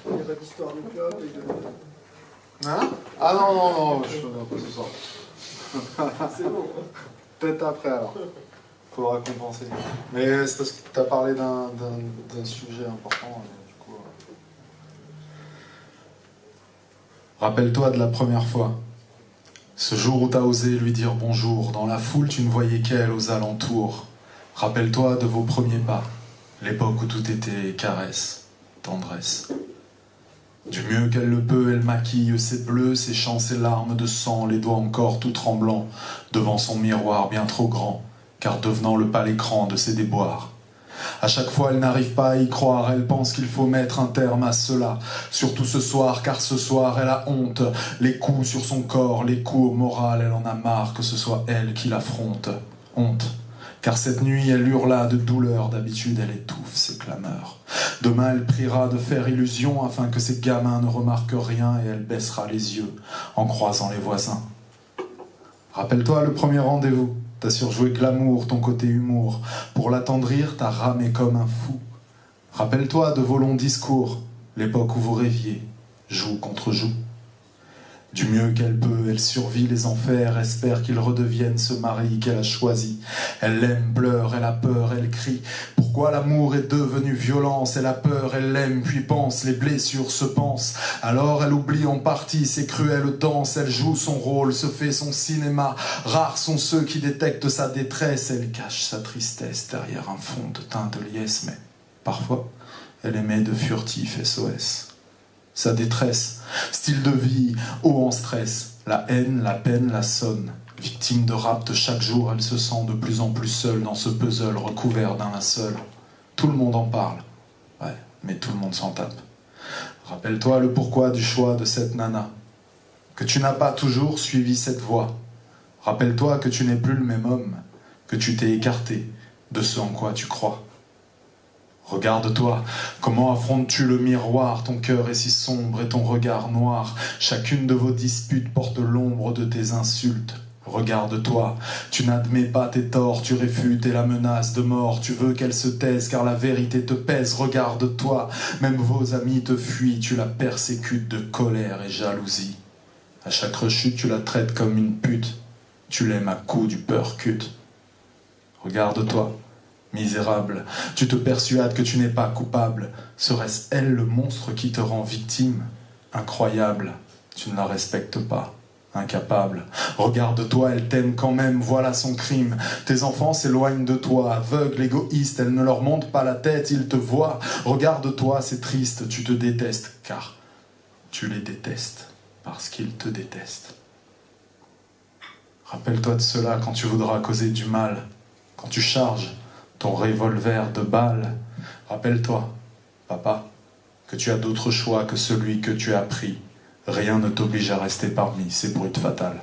Il n'y a pas d'histoire de club et de... Hein? Ah non, je ne pas ce soir. C'est bon. Peut-être après alors. Faudra compenser. Mais c'est parce que tu as parlé d'un sujet important. Du coup, Rappelle-toi de la première fois. Ce jour où t'as osé lui dire bonjour. Dans la foule, tu ne voyais qu'elle aux alentours. Rappelle-toi de vos premiers pas. L'époque où tout était caresse, tendresse. Du mieux qu'elle le peut, elle maquille ses bleus, ses chants, ses larmes de sang, les doigts encore tout tremblants, devant son miroir bien trop grand, car devenant le pâle écran de ses déboires. À chaque fois, elle n'arrive pas à y croire, elle pense qu'il faut mettre un terme à cela, surtout ce soir, car ce soir, elle a honte, les coups sur son corps, les coups au moral, elle en a marre que ce soit elle qui l'affronte. Honte. Car cette nuit, elle hurla de douleur, d'habitude elle étouffe ses clameurs. Demain, elle priera de faire illusion afin que ses gamins ne remarquent rien et elle baissera les yeux en croisant les voisins. Rappelle-toi le premier rendez-vous, t'as surjoué glamour, ton côté humour. Pour l'attendrir, t'as ramé comme un fou. Rappelle-toi de vos longs discours, l'époque où vous rêviez, joue contre joue. Du mieux qu'elle peut, elle survit les enfers, espère qu'il redevienne ce mari qu'elle a choisi. Elle l'aime, pleure, elle a peur, elle crie. Pourquoi l'amour est devenu violence? Elle a peur, elle l'aime, puis pense, les blessures se pensent. Alors elle oublie en partie ses cruelles danses, elle joue son rôle, se fait son cinéma. Rares sont ceux qui détectent sa détresse, elle cache sa tristesse derrière un fond de teint de liesse, mais parfois, elle émet de furtifs SOS. Sa détresse, style de vie, haut en stress, la haine, la peine la sonne. Victime de rapt chaque jour, elle se sent de plus en plus seule dans ce puzzle recouvert d'un linceul. Tout le monde en parle, ouais, mais tout le monde s'en tape. Rappelle-toi le pourquoi du choix de cette nana, que tu n'as pas toujours suivi cette voie. Rappelle-toi que tu n'es plus le même homme, que tu t'es écarté de ce en quoi tu crois. Regarde-toi, comment affrontes-tu le miroir? Ton cœur est si sombre et ton regard noir. Chacune de vos disputes porte l'ombre de tes insultes. Regarde-toi, tu n'admets pas tes torts, tu réfutes et la menace de mort. Tu veux qu'elle se taise car la vérité te pèse. Regarde-toi, même vos amis te fuient, tu la persécutes de colère et jalousie. À chaque rechute, tu la traites comme une pute. Tu l'aimes à coups du percute. Regarde-toi. Misérable, tu te persuades que tu n'es pas coupable. Serait-ce elle le monstre qui te rend victime? Incroyable, tu ne la respectes pas. Incapable, regarde-toi, elle t'aime quand même, voilà son crime. Tes enfants s'éloignent de toi, aveugles, égoïstes, elle ne leur monte pas la tête, ils te voient. Regarde-toi, c'est triste, tu te détestes, car tu les détestes, parce qu'ils te détestent. Rappelle-toi de cela quand tu voudras causer du mal, quand tu charges ton revolver de balles. Rappelle-toi, papa, que tu as d'autres choix que celui que tu as pris. Rien ne t'oblige à rester parmi ces brutes fatales.